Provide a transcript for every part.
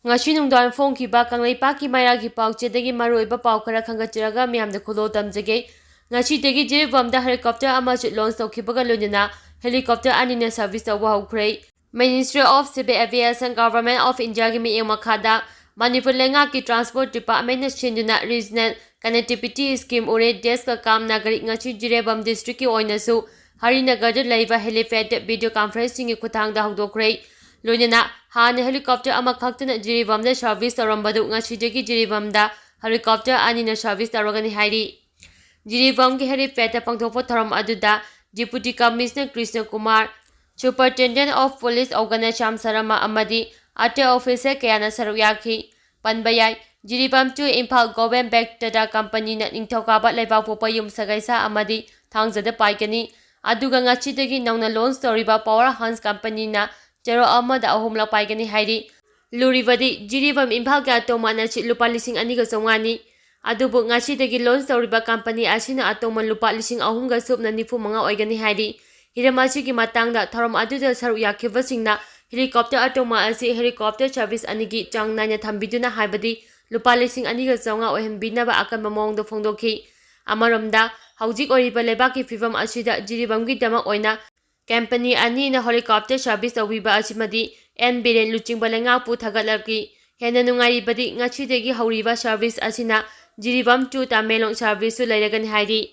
Ngashi nungdan phone ki ba kanglai pa ki maira ki pau chedagi maroi ba pau khara khangachiraga miyam da khulo tamjage ngashi degi Jiribam da helicopter ama chit launch tawkhibaga loinana helicopter anina service tawba hokhrei. Ministry of Civil Aviation Government of India ki mi'eng makhada Manipur lenga ki Transport Department na sinduna Regional Connectivity Scheme ore desk ka kam nagari ngashi Jiribam district ki oinasu Harinagar da laiba helipad video conferencing ki khutang da hokdokhrei. Loinana hana helicopter ama khaktana Jiribam da service tarambadu ngasidagi Jiribam da helicopter anina service tarogani hairi. Jiribam ki helipad ta pangthokpa tharam aduda Deputy Commissioner Krishna Kumar, Superintendent of Police Ogana Sham Sarama amadi ate officer kayana saruyaki Pambei Jiribam to Impal Government Back Tata Company na ningthokaba leibak popa yum sagaisa amadi thangjada paikani aduga ngasidagi nauna launch toriba Power Hans Company na Jero Amada Ahumla Paigani Hairi Lurivadi Jiribam Impal Gatoma Nachi Lupa Lising Aniga Songani Adubu Ngashi the Gilon Storiba Company Asina Atoma Lupa Lising Ahunga Sup Nanifu Manga Oigani Hairi Hiramachi Matanga Taram Aduda Saruya Kivasingna Helicopter Atoma Asi Helicopter Service Anigi Chang Nanya Tambiduna Haibadi Lupa Lising Aniga Songa Ohem Binaba Akan Mamong the Fondoki Amaramda Haujik Oriba Lebaki Fivam Ashida Jiribamgi Dama Oina Company ani na helicopter service awiba asimadi en biren Luchingba pu thagalarki hena nungai badi ngachidegi hauriba service asina Jiribam to Tamelong service su lairagan hairi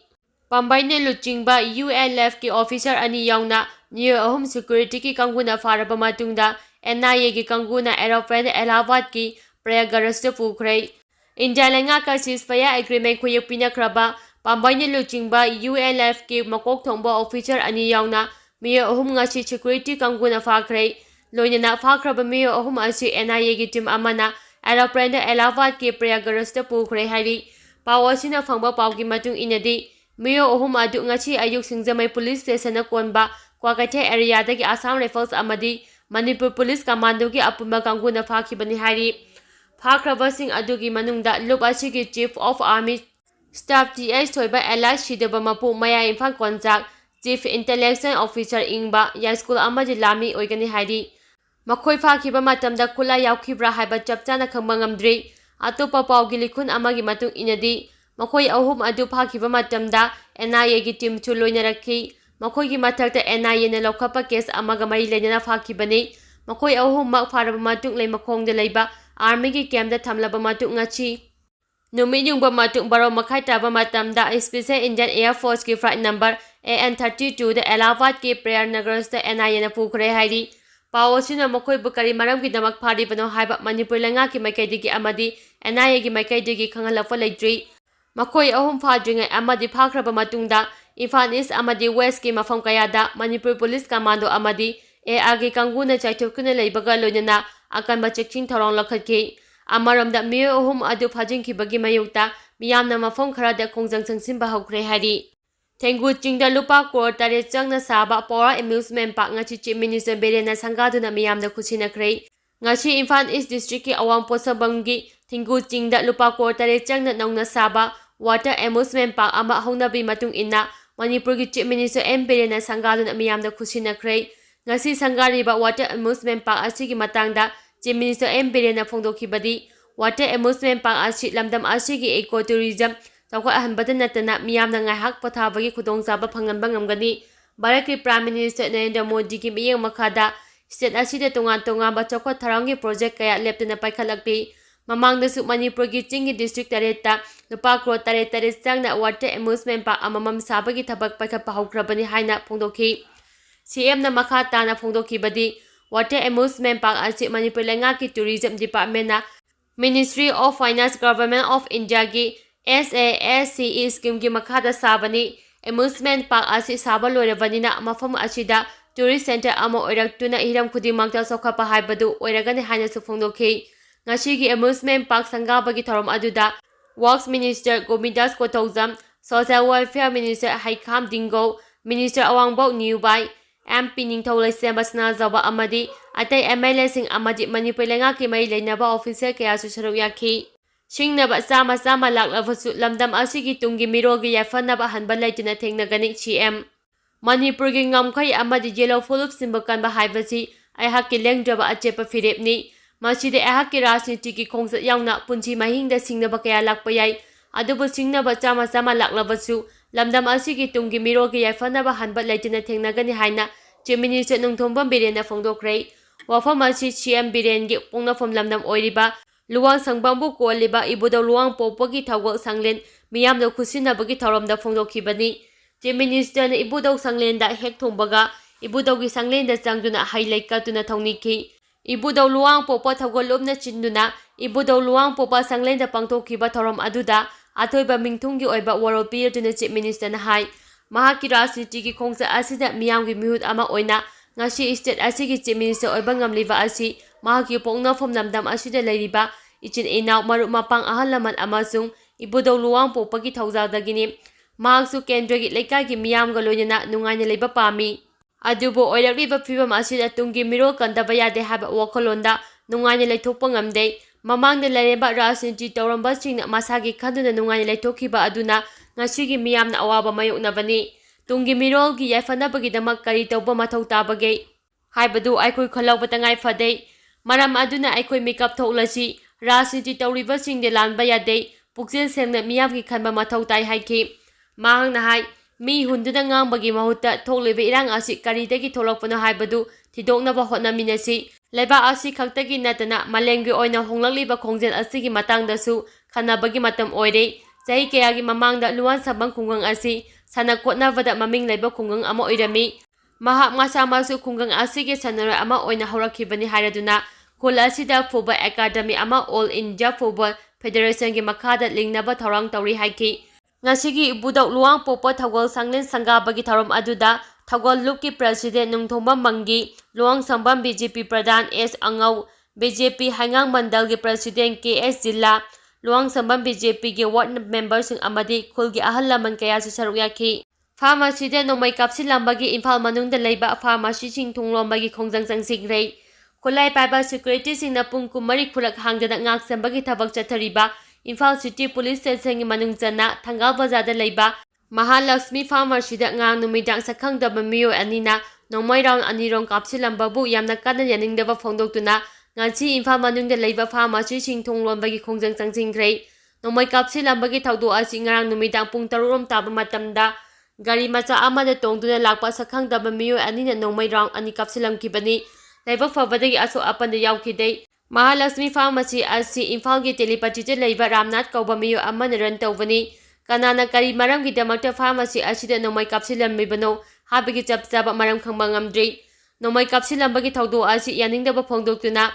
Pambei ne Luchingba UNLF ki officer ani yauna NIA ahum security ki kanguna pharaba matungda NIA ki kanguna aeroplane Allahabad ki Prayagraj pukhrei India lenga ka ceasefire agreement khuyapina kraba Pambei ne Luchingba UNLF ki makok thongba officer ani yauna Miyo ahum ngasi security kanguna fakhrei loinana fakhraba miyo ahum asi NIA gi team amana aeroplane da Allahabad ki Prayagraj ta pukhrei hairi pawasina phangba pawgi matung inadi miyo ahum adu ngasi ayuk singjamai police station na konba kwakathe area da gi Assam Rifles amadi Manipur Police Commando gi apuma kanguna fakhibani hairi fakhraba sing adu gi manungda lup asi gi Chief of Army Staff TH thoiba Elias Shidaba mapu maya infan konjak Chief Intelligence Officer Ingba ya school amadi lami oigani hairi makhoi fakhiba matamda khula yaukibra haiba chapchana khangba ngamdri atopa pawgi likhun amagi matung inadi makhoi ahum adu fakhiba matamda NIA gi team chu loina rakhi makhoi gi mathakta NIA na lokhapa case amaga mari leinana fakhibani makhoi ahum mak pharaba matung lei makhongda leiba army gi camp da thamlaba matung ngachi Numi yung matung baro makai taba matamda Special Indian Air Force ki flight number AN32 da Allahabad ki Prayagraj da NIA na pukhrei hairi pawasina makhoi bukari maram ki damak phari bano haiba Manipur lenga ki maikaidigi amadi NIA ki maikaidigi khangalakpa leitri makhoi ahum phadringai amadi phakraba matungda Imphal East amadi West ki mafam kayada Manipur Police Commando amadi AR ki kanguna chaithokuna leibaga loinana akanba chekching thorong lakhatki Amaramda miyo ahum adu phajingkibagi mayukta miyamna mafam kharada khongjang changsimba hokhrei hairi Tenggu Chingda lupa crore tare changna saba Power Amusement Park ngachi Chief Minister Berena sangaduna miyamda khusinakhrei ngachi Imphal East District ki awangpot sabamgi Tenggu Chingda lupa crore tare changna naungna saba Water Amusement Park ama hongnabi matung inna Manipur ki Chief Minister Berena sangaduna miyamda khusinakhrei ngasi sangariba Water Amusement Park asigi matangda Chief Minister Berena phongdokhibadi Water Amusement Park asi lamdam asigi ecotourism Tawka ahanbada natana miyamna ngaihak pathabagi khudongchaba phanganba ngamgani Bharat Prime Minister Narendra Modi ki miyeng makhada state asida tongan-tonganba chawkhat tharangi project kaya leptana paikhalakti mamangdasu Manipur ki Chingi district tareta lupa crore tare changna Water Amusement Park amamam sabagi thabak paikhatpa haukrabani haina phongdokhi CM na makha tana phongdokhibadi Water Amusement Park asi Manipur lenga ki Tourism Department na Ministry of Finance Government of India ki SASCE scheme ki makhada sabani amusement park asi saba loirabanina mafam asida tourist center ama oiraktuna hiram khudimangta sokhapa haibadu oiragani haina su phongdokhi ngashigi amusement park sangabagi thorom aduda Works Minister Govindas Kothojam Social Welfare Minister Haikham Dingo Minister Awangbok Newbai MP Ningtholai Sembasna Zawa amadi atai MLA sing amadi Manipur lenga ki mai leinaba officer kaya su saru yakhi Singnaba sama laklabasu lamdam asigi tungi mirogi yafanaba hanba laitina thengnagani CM Manipur gi ngamkhai amadi yellow fulup simbakanba haibasi aihakki lengdraba achepa firepni ꯃꯁꯤꯗ ꯑꯩꯍꯥꯛꯀꯤ ꯔꯥꯖꯅꯤꯇꯤꯒꯤ ꯈꯣꯡꯆꯠ ꯌꯥꯎꯅ ꯄꯨꯟꯁꯤ ꯃꯍꯤꯡꯗ ꯁꯤꯡꯅꯕ ꯀꯌꯥ ꯂꯥꯛꯄ ꯌꯥꯏ, ꯑꯗꯨꯕꯨ ꯁꯤꯡꯅꯕ ꯆꯥꯝꯃ ꯆꯥꯝꯃ ꯂꯥꯛꯂꯕꯁꯨ ꯂꯝꯗꯝ ꯑꯁꯤꯒꯤ ꯇꯨꯡꯒꯤ ꯃꯤꯔꯣꯜꯒꯤ ꯌꯥꯏꯐꯅꯕ ꯍꯟꯕ ꯂꯩꯇꯅ ꯊꯦꯡꯅꯒꯅꯤ ꯍꯥꯏꯅ ꯆꯤꯐ ꯃꯤꯅꯤꯁꯇꯔ ꯅꯣꯡꯊꯣꯝꯕꯝ ꯕꯤꯔꯦꯟꯅ ꯐꯣꯡꯗꯣꯛꯈ꯭ꯔꯦ꯫ ꯋꯥꯐꯝ ꯑꯁꯤ ꯁꯤꯑꯦꯝ ꯕꯤꯔꯦꯟꯒꯤ ꯄꯣꯛꯅꯐꯝ ꯂꯝꯗꯝ ꯑꯣꯏꯔꯤꯕ ꯂꯨꯋꯥꯡ ꯁꯪꯕꯝꯕꯨ ꯀꯣꯜꯂꯤꯕ ꯏꯕꯨꯙꯧ ꯂꯨꯋꯥꯡꯄꯣꯛꯄꯒꯤ ꯊꯧꯒꯜ ꯁꯪꯂꯦꯟ ꯃꯤꯌꯥꯝꯅ ꯈꯨꯠꯁꯤꯟꯅꯕꯒꯤ ꯊꯧꯔꯝꯗ ꯐꯣꯡꯗꯣꯛꯈꯤꯕꯅꯤ꯫ ꯆꯤꯐ ꯃꯤꯅꯤꯁꯇꯔꯅ ꯏꯕꯨꯙꯧ ꯁꯪꯂꯦꯟꯗ ꯍꯦꯛ ꯊꯨꯡꯕꯒ ꯏꯕꯨꯙꯧꯒꯤ ꯁꯪꯂꯦꯟꯗ ꯆꯪꯗꯨꯅ ꯍꯩ ꯂꯩ ꯀꯠꯇꯨꯅ ꯊꯧꯅꯤꯈꯤ꯫ ꯏꯕꯨꯙꯧ ꯂꯨꯋꯥꯡꯄꯣꯛꯄ ꯊꯧꯒꯜ ꯂꯨꯞꯅ ꯆꯤꯟꯗꯨꯅ ꯏꯕꯨꯙꯧ ꯂꯨꯋꯥꯡꯄꯣꯛꯄ ꯁꯪꯂꯦꯟꯗ ꯄꯥꯡꯊꯣꯛꯈꯤꯕ ꯊꯧꯔꯝ ꯑꯗꯨꯗ ꯑꯊꯣꯏꯕ ꯃꯤꯡꯊꯨꯡꯒꯤ ꯑꯣꯏꯕ ꯋꯥꯔꯣꯜ ꯄꯤꯔꯗꯨꯅ ꯆꯤꯐ ꯃꯤꯅꯤꯁꯇꯔꯅ ꯍꯥꯏ ꯃꯍꯥꯛꯀꯤ ꯔꯥꯖꯅꯤꯇꯤꯒꯤ ꯈꯣꯡꯆꯠ ꯑꯁꯤꯗ ꯃꯤꯌꯥꯝꯒꯤ ꯃꯤꯍꯨꯠ ꯑꯃ ꯑꯣꯏꯅ ꯉꯁꯤ ꯏꯁꯇꯦꯠ ꯑꯁꯤꯒꯤ ꯆꯤꯐ ꯃꯤꯅꯤꯁꯇꯔ ꯑꯣꯏꯕ ꯉꯝꯂꯤꯕ ꯑꯁꯤ ꯃꯍꯥꯛꯀꯤ ꯄꯣꯛꯅꯐꯝ ꯂꯝꯗꯝ ꯑꯁꯤꯗ ꯂꯩꯔꯤꯕ ꯏꯆꯤꯟ ꯏꯅꯥꯎ ꯃꯔꯨꯞ ꯃꯄꯥꯡ ꯑꯍꯜ ꯂꯃꯟ ꯑꯃꯁꯨꯡ ꯏꯕꯨꯙꯧ ꯂꯨꯋꯥꯡꯄꯣꯛꯄꯒꯤ ꯊꯧꯖꯥꯜꯗꯒꯤꯅꯤ꯫ ꯃꯍꯥꯛꯁꯨ ꯀꯦꯟꯗ꯭ꯔꯒꯤ ꯂꯩꯀꯥꯏꯒꯤ ꯃꯤꯌꯥꯝꯒ ꯂꯣꯏꯅꯅ ꯅꯨꯡꯉꯥꯏꯅ ꯂꯩꯕ ꯄꯥꯝꯃꯤ, ꯑꯗꯨꯕꯨ ꯑꯣꯏꯔꯛꯂꯤꯕ ꯐꯤꯚꯝ ꯑꯁꯤꯗ ꯇꯨꯡꯒꯤ ꯃꯤꯔꯣꯜ ꯀꯟꯗꯕ ꯌꯥꯗꯦ ꯍꯥꯏꯕ ꯋꯥꯈꯜꯂꯣꯟꯗ ꯅꯨꯡꯉꯥꯏꯅ ꯂꯩꯊꯣꯛꯄ ꯉꯝꯗꯦ꯫ ꯃꯃꯥꯡꯗ ꯂꯩꯔꯤꯕ ꯔꯥꯖꯅꯤꯇꯤ ꯇꯧꯔꯝꯕꯁꯤꯡꯅ ꯃꯁꯥꯒꯤ ꯈꯟꯗꯨꯅ ꯅꯨꯡꯉꯥꯏꯅ ꯂꯩꯊꯣꯛꯈꯤꯕ ꯑꯗꯨꯅ ꯉꯁꯤꯒꯤ ꯃꯤꯌꯥꯝꯅ ꯑꯋꯥꯕ ꯃꯥꯌꯣꯛꯅꯕꯅꯤ꯫ ꯇꯨꯡꯒꯤ ꯃꯤꯔꯣꯜꯒꯤ ꯌꯥꯏꯐꯅꯕꯒꯤꯗꯃꯛ ꯀꯔꯤ ꯇꯧꯕ ꯃꯊꯧ ꯇꯥꯕꯒꯦ ꯍꯥꯏꯕꯗꯨ ꯑꯩꯈꯣꯏ ꯈꯟꯍꯧꯕ ꯇꯉꯥꯏ ꯐꯗꯦ꯫ ꯃꯔꯝ ꯑꯗꯨꯅ ꯑꯩꯈꯣꯏ ꯃꯤꯀꯞ ꯊꯣꯛꯂꯁꯤ, ꯔꯥꯖꯅꯤꯇꯤ ꯇꯧꯔꯤꯕꯁꯤꯡꯗꯤ ꯂꯥꯟꯕ ꯌꯥꯗꯦ, ꯄꯨꯛꯆꯦꯜ ꯁꯦꯡꯅ ꯃꯤꯌꯥꯝꯒꯤ ꯈꯟꯕ ꯃꯊꯧ ꯇꯥꯏ ꯍꯥꯏꯈꯤ꯫ ꯃꯍꯥꯛꯅ ꯍꯥꯏ ꯃꯤ ꯍꯨꯟꯗꯨꯅ ꯉꯥꯡꯕꯒꯤ ꯃꯍꯨꯠꯇ ꯊꯣꯛꯂꯤꯕ ꯏꯔꯥꯡ ꯑꯁꯤ ꯀꯔꯤꯗꯒꯤ ꯊꯣꯛꯂꯛꯄꯅꯣ ꯍꯥꯏꯕꯗꯨ ꯊꯤꯗꯣꯛꯅꯕ ꯍꯣꯠꯅꯃꯤꯟꯅꯁꯤ꯫ ꯂꯩꯕꯥꯛ ꯑꯁꯤ ꯈꯛꯇꯒꯤ ꯅꯠꯇꯅ ꯃꯥꯂꯦꯝꯒꯤ ꯑꯣꯏꯅ ꯍꯣꯡꯂꯛꯂꯤꯕ ꯈꯣꯡꯖꯦꯜ ꯑꯁꯤꯒꯤ ꯃꯇꯥꯡꯗꯁꯨ ꯈꯟꯅꯕꯒꯤ ꯃꯇꯝ ꯑꯣꯏꯔꯦ꯫ ꯆꯍꯤ ꯀꯌꯥꯒꯤ ꯃꯃꯥꯡꯗ ꯂꯨꯋꯥꯡ ꯁꯝꯕꯝ ꯈꯨꯡꯒꯪ ꯑꯁꯤ ꯁꯥꯟꯅ ꯈꯣꯠꯅꯕꯗ ꯃꯃꯤꯡ ꯂꯩꯕ ꯈꯨꯡꯒꯪ ꯑꯃ ꯑꯣꯏꯔꯝꯃꯤ꯫ ꯃꯍꯥꯛ ꯃꯁꯥꯃꯛꯁꯨ ꯈꯨꯡꯒꯪ ꯑꯁꯤꯒꯤ ꯁꯥꯟꯅꯔꯣꯏ ꯑꯃ ꯑꯣꯏꯅ ꯍꯧꯔꯛꯈꯤꯕꯅꯤ ꯍꯥꯏꯔꯗꯨꯅ ꯈꯨꯜ ꯑꯁꯤꯗ ꯐꯨꯠꯕꯣꯜ ꯑꯦꯀꯥꯗꯃꯤ ꯑꯃ ꯑꯣꯜ ꯏꯟꯗꯤꯌꯥ ꯐꯨꯠꯕꯣꯜ ꯐꯦꯗꯦꯔꯦꯁꯟꯒꯤ ꯃꯈꯥꯗ ꯂꯤꯡꯅꯕ ꯊꯧꯔꯥꯡ ꯇꯧꯔꯤ ꯍꯥꯏꯈꯤ꯫ ꯉꯁꯤꯒꯤ ꯏꯕꯨꯙꯧ ꯂꯨꯋꯥꯡꯄꯣꯛꯄ ꯊꯧꯒꯜ ꯁꯪꯂꯦꯟ ꯁꯪꯒꯥꯕꯒꯤ ꯊꯧꯔꯝ ꯑꯗꯨꯗ ꯊꯧꯒꯜ ꯂꯨꯞꯀꯤ ꯄ꯭ꯔꯁꯤꯗꯦꯟ ꯅꯣꯡꯊꯣꯝꯕꯝ ꯃꯪꯒꯤ, ꯂꯨꯋꯥꯡ ꯁꯝꯕꯝ ꯕꯤꯖꯦꯄꯤ ꯄ꯭ꯔꯙꯥꯟ ꯑꯦꯁ ꯑꯉꯧ, ꯕꯤꯖꯦꯄꯤ ꯍꯩꯉꯥꯡ ꯃꯟꯗꯜꯒꯤ ꯄ꯭ꯔꯁꯤꯗꯦꯟ ꯀꯦ ꯑꯦꯁ ꯖꯤꯜꯂꯥ, ꯂꯨꯋꯥꯡ ꯁꯝꯕꯝ ꯕꯤꯖꯦꯄꯤꯒꯤ ꯋꯥꯔꯗ ꯃꯦꯝꯕꯔꯁꯤꯡ ꯑꯃꯗꯤ ꯈꯨꯜꯒꯤ ꯑꯍꯜ ꯂꯃꯟ ꯀꯌꯥꯁꯨ ꯁꯔꯨꯛ ꯌꯥꯈꯤ꯫ ꯐꯥꯔꯃꯥꯁꯤꯗ ꯅꯣꯡꯃꯩ ꯀꯥꯞꯁꯤꯜꯂꯝꯕꯒꯤ ꯏꯝꯐꯥꯜ ꯃꯅꯨꯡꯗ ꯂꯩꯕ ꯐꯥꯔꯃꯥꯁꯤꯁꯤꯡ ꯊꯣꯡ ꯂꯣꯟꯕꯒꯤ ꯈꯣꯡꯖꯪ ꯆꯪꯁꯤꯟꯈ꯭ꯔꯦ꯫ ꯈꯨꯠꯂꯥꯏ ꯄꯥꯏꯕ ꯁꯦꯀ꯭ꯌꯨꯔꯤꯇꯤꯁꯤꯡꯅ ꯄꯨꯡ 24 ꯈꯨꯔꯛ ꯍꯥꯡꯗꯅ ꯉꯥꯛ-ꯁꯦꯟꯕꯒꯤ ꯊꯕꯛ ꯆꯠꯊꯔꯤꯕ ꯏꯝꯐꯥꯜ ꯁꯤꯇꯤ ꯄꯨꯂꯤꯁ ꯁ꯭ꯇꯦꯁꯟꯒꯤ ꯃꯅꯨꯡ ꯆꯟꯅ ꯊꯪꯒꯥꯜ ꯕꯖꯥꯔꯗ ꯂꯩꯕ ꯃꯍꯥꯂꯛꯁꯃꯤ ꯐꯥꯔꯃꯥꯁꯤꯗ ꯉꯔꯥꯡ ꯅꯨꯃꯤꯗꯥꯡ ꯁꯛꯈꯪꯗꯕ ꯃꯤꯑꯣꯏ ꯑꯅꯤꯅ ꯅꯣꯡꯃꯩ ꯔꯥꯎꯟ 2ꯔꯣꯝ ꯀꯥꯞꯁꯤꯜꯂꯝꯕꯕꯨ ꯌꯥꯝꯅ ꯀꯟꯅ ꯌꯥꯅꯤꯡꯗꯕ ꯐꯣꯡꯗꯣꯛꯇꯨꯅ ꯉꯁꯤ ꯏꯝꯐꯥꯜ ꯃꯅꯨꯡꯗ ꯂꯩꯕ ꯐꯥꯔꯃꯥꯁꯤꯁꯤꯡ ꯊꯣꯡ ꯂꯣꯟꯕꯒꯤ ꯈꯣꯡꯖꯪ ꯆꯪꯁꯤꯟꯈ꯭ꯔꯦ꯫ ꯅꯣꯡꯃꯩ ꯀꯥꯞꯁꯤꯜꯂꯝꯕꯒꯤ ꯊꯧꯗꯣꯛ ꯑꯁꯤ ꯉꯔꯥꯡ ꯅꯨꯃꯤꯗꯥꯡ ꯄꯨꯡ 3 ꯇꯥꯕ ꯃꯇꯝꯗ ꯒꯥꯔꯤ ꯃꯆꯥ ꯑꯃꯗ ꯇꯣꯡꯗꯨꯅ ꯂꯥꯛꯄ ꯁꯛꯈꯪꯗꯕ ꯃꯤꯑꯣꯏ ꯑꯅꯤꯅ ꯅꯣꯡꯃꯩ ꯔꯥꯎꯟ 2 ꯀꯥꯞꯁꯤꯜꯂꯝꯈꯤꯕꯅꯤ꯫ ꯂꯥꯏꯕꯛ ꯐꯕꯗꯒꯤ ꯑꯁꯣꯛ ꯑꯄꯟꯗ ꯌꯥꯎꯈꯤꯗꯦ꯫ ꯃꯍꯥꯂꯛꯁꯃꯤ ꯐꯥꯔꯃꯥꯁꯤ ꯑꯁꯤ ꯏꯝꯐꯥꯜꯒꯤ ꯇꯦꯂꯤꯄꯇꯤꯗ ꯂꯩꯕ ꯔꯥꯝꯅꯥꯊ ꯀꯧꯕ ꯃꯤꯑꯣꯏ ꯑꯃꯅ ꯔꯟ ꯇꯧꯕꯅꯤ꯫ ꯀꯅꯥꯅ ꯀꯔꯤ ꯃꯔꯝꯒꯤꯗꯃꯛꯇ ꯐꯥꯔꯃꯥꯁꯤ ꯑꯁꯤꯗ ꯅꯣꯡꯃꯩ ꯀꯥꯞꯁꯤꯜꯂꯝꯂꯤꯕꯅꯣ ꯍꯥꯏꯕꯒꯤ ꯆꯞ ꯆꯥꯕ ꯃꯔꯝ ꯈꯪꯕ ꯉꯝꯗ꯭ꯔꯤ꯫ ꯅꯣꯡꯃꯩ ꯀꯥꯞꯁꯤꯜꯂꯝꯕꯒꯤ ꯊꯧꯗꯣꯛ ꯑꯁꯤ ꯌꯥꯅꯤꯡꯗꯕ ꯐꯣꯡꯗꯣꯛꯇꯨꯅ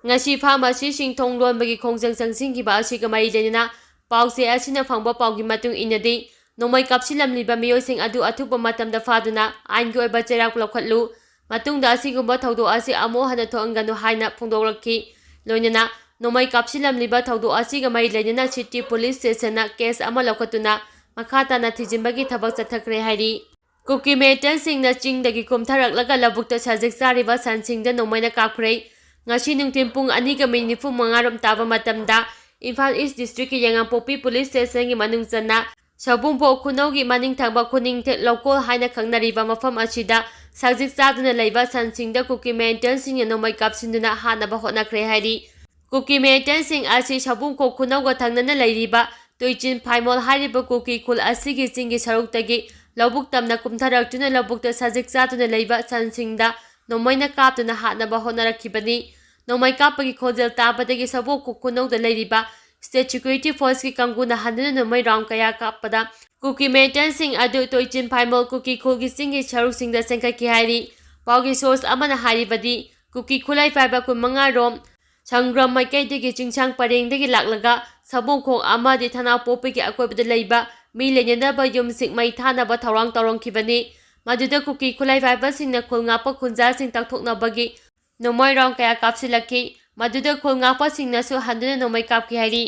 ꯉꯁꯤ ꯐꯥꯔꯃꯥꯁꯤꯁꯤꯡ ꯊꯣꯡ ꯂꯣꯟꯕꯒꯤ ꯈꯣꯡꯖꯪ ꯆꯪꯁꯤꯟꯈꯤꯕ ꯑꯁꯤꯒ ꯃꯔꯤ ꯂꯩꯅꯅ ꯄꯥꯎꯆꯦ ꯑꯁꯤꯅ ꯐꯪꯕ ꯄꯥꯎꯒꯤ ꯃꯇꯨꯡ ꯏꯟꯅꯗꯤ ꯅꯣꯡꯃꯩ ꯀꯥꯞꯁꯤꯜꯂꯝꯂꯤꯕ ꯃꯤꯑꯣꯏꯁꯤꯡ ꯑꯗꯨ ꯑꯊꯨꯕ ꯃꯇꯝꯗ ꯐꯥꯗꯨꯅ ꯑꯥꯏꯟꯒꯤ ꯑꯣꯏꯕ ꯆꯩꯔꯥꯛ ꯂꯧꯈꯠꯂꯨ, ꯃꯇꯨꯡꯗ ꯑꯁꯤꯒꯨꯝꯕ ꯊꯧꯗꯣꯛ ꯑꯁꯤ ꯑꯃꯨꯛ ꯍꯟꯅ ꯊꯣꯛꯍꯟꯒꯅꯨ ꯍꯥꯏꯅ ꯐꯣꯡꯗꯣꯛꯂꯛꯈꯤ꯫ ꯂꯣꯏꯅꯅ ꯅꯣꯡꯃꯩ ꯀꯥꯞꯁꯤꯜꯂꯝꯂꯤꯕ ꯊꯧꯗꯣꯛ ꯑꯁꯤꯒ ꯃꯔꯤ ꯂꯩꯅꯅ ꯁꯤꯇꯤ ꯄꯨꯂꯤꯁ ꯁ꯭ꯇꯦꯁꯟꯅ ꯀꯦꯁ ꯑꯃ ꯂꯧꯈꯠꯇꯨꯅ ꯃꯈꯥ ꯇꯥꯅ ꯊꯤꯖꯤꯟꯕꯒꯤ ꯊꯕꯛ ꯆꯠꯊꯈ꯭ꯔꯦ ꯍꯥꯏꯔꯤ꯫ ꯀꯨꯀꯤ ꯃꯤꯂꯤꯇꯦꯟꯠꯁꯤꯡꯅ ꯆꯤꯡꯗꯒꯤ ꯀꯨꯝꯊꯔꯛꯂꯒ ꯂꯧꯕꯨꯛꯇ ꯁꯖꯤꯛ ꯆꯥꯔꯤꯕ ꯁꯟꯁꯤꯡꯗ ꯅꯣꯡꯃꯩꯅ ꯀꯥꯞꯈ꯭ꯔꯦ꯫ ꯉꯁꯤ ꯅꯨꯡꯊꯤꯜ ꯄꯨꯡ 2:45 ꯇꯥꯕ ꯃꯇꯝꯗ ꯏꯝꯐꯥꯜ ꯏꯁ ꯗꯤꯁꯇ꯭ꯔꯤꯛꯀꯤ ꯌꯦꯉꯥꯡꯄꯣꯛꯄꯤ ꯄꯨꯂꯤꯁ ꯁ꯭ꯇꯦꯁꯟꯒꯤ ꯃꯅꯨꯡ ꯆꯟꯅ ꯁꯧꯕꯨꯡꯄꯣꯛ ꯈꯨꯅꯧꯒꯤ ꯃꯅꯤꯡꯊꯪꯕ ꯈꯨꯅꯤꯡꯊꯦꯛ ꯂꯧꯀꯣꯜ ꯍꯥꯏꯅ ꯈꯪꯅꯔꯤꯕ ꯃꯐꯝ ꯑꯁꯤꯗ ꯁꯖꯤꯛ ꯆꯥꯗꯨꯅ ꯂꯩꯕ ꯁꯟꯁꯤꯡꯗ ꯀꯨꯀꯤ ꯃꯤꯂꯤꯇꯦꯟꯠꯁꯤꯡꯅ ꯅꯣꯡꯃꯩ ꯀꯥꯞꯁꯤꯟꯗꯨꯅ ꯍꯥꯠꯅꯕ ꯍꯣꯠꯅꯈ꯭ꯔꯦ ꯍꯥꯏꯔꯤ꯫ ꯀꯨꯀꯤ ꯃꯤꯂꯤꯇꯦꯟꯠꯁꯤꯡ ꯑꯁꯤ ꯁꯧꯕꯨꯡꯈꯣꯛ ꯈꯨꯅꯧꯒ ꯊꯪꯅꯅ ꯂꯩꯔꯤꯕ ꯇꯨꯏꯆꯤꯟ ꯐꯥꯏꯃꯣꯜ ꯍꯥꯏꯔꯤꯕ ꯀꯨꯀꯤ ꯈꯨꯜ ꯑꯁꯤꯒꯤ ꯆꯤꯡꯒꯤ ꯁꯔꯨꯛꯇꯒꯤ ꯂꯧꯕꯨꯛ ꯇꯝꯅ ꯀꯨꯝꯊꯔꯛꯇꯨꯅ ꯂꯧꯕꯨꯛꯇ ꯁꯖꯤꯛ ꯆꯥꯗꯨꯅ ꯂꯩꯕ ꯁꯟꯁꯤꯡꯗ ꯅꯣꯡꯃꯩꯅ ꯀꯥꯞꯇꯨꯅ ꯍꯥꯠꯅꯕ ꯍꯣꯠꯅꯔꯛꯈꯤꯕꯅꯤ꯫ ꯅꯣꯡꯃꯩ ꯀꯥꯞꯄꯒꯤ ꯈꯣꯟꯖꯦꯜ ꯇꯥꯕꯗꯒꯤ ꯁꯧꯕꯨꯡꯈꯣꯛ ꯈꯨꯅꯧꯗ ꯂꯩꯔꯤꯕ ꯁ꯭ꯇꯦꯠ ꯁꯦꯀ꯭ꯌꯨꯔꯤꯇꯤ ꯐꯣꯔꯁꯀꯤ ꯀꯥꯡꯕꯨꯅ ꯍꯟꯗꯨꯅ ꯅꯣꯡꯃꯩ ꯔꯥꯎꯟ ꯀꯌꯥ ꯀꯥꯞꯄꯗ ꯀꯨꯀꯤ ꯃꯤꯂꯤꯇꯦꯟꯠꯁꯤꯡ ꯑꯗꯨ ꯇꯣꯏꯆꯤꯟ ꯐꯥꯏꯃꯣꯜ ꯀꯨꯀꯤ ꯈꯨꯜꯒꯤ ꯆꯤꯡꯒꯤ ꯁꯔꯨꯛꯁꯤꯡꯗ ꯆꯦꯟꯈꯠꯈꯤ ꯍꯥꯏꯔꯤ꯫ ꯄꯥꯎꯒꯤ ꯁꯣꯔꯁ ꯑꯃꯅ ꯍꯥꯏꯔꯤꯕꯗꯤ ꯀꯨꯀꯤ ꯈꯨꯠꯂꯥꯏ ꯄꯥꯏꯕ 25 ꯔꯣꯝ ꯁꯪꯒ꯭ꯔꯝ ꯃꯥꯏꯀꯩꯗꯒꯤ ꯆꯤꯡꯁꯥꯡ ꯄꯔꯦꯡꯗꯒꯤ ꯂꯥꯛꯂꯒ ꯁꯧꯕꯨꯡꯈꯣꯛ ꯑꯃꯗꯤ ꯊꯅꯥꯄꯣꯛꯄꯤꯒꯤ ꯑꯀꯣꯏꯕꯗ ꯂꯩꯕ ꯃꯤ ꯂꯩꯅꯗꯕ ꯌꯨꯝꯁꯤꯡ ꯃꯩ ꯊꯥꯅꯕ ꯊꯧꯔꯥꯡ ꯇꯧꯔꯝꯈꯤꯕꯅꯤ꯫ ꯃꯗꯨꯗ ꯀꯨꯀꯤ ꯈꯨꯠꯂꯥꯏ ꯄꯥꯏꯕꯁꯤꯡꯅ ꯈꯨꯜ ꯉꯥꯛꯄ ꯈꯨꯟꯖꯥꯁꯤꯡ ꯇꯛꯊꯣꯛꯅꯕꯒꯤ ꯅꯣꯡꯃꯩ ꯔꯥꯎꯟ ꯀꯌꯥ ꯀꯥꯞꯁꯤꯜꯂꯛꯈꯤ꯫ ꯃꯗꯨꯗ ꯈꯨꯜ ꯉꯥꯛꯄꯁꯤꯡꯅꯁꯨ ꯍꯟꯗꯨꯅ ꯅꯣꯡꯃꯩ ꯀꯥꯞꯈꯤ ꯍꯥꯏꯔꯤ꯫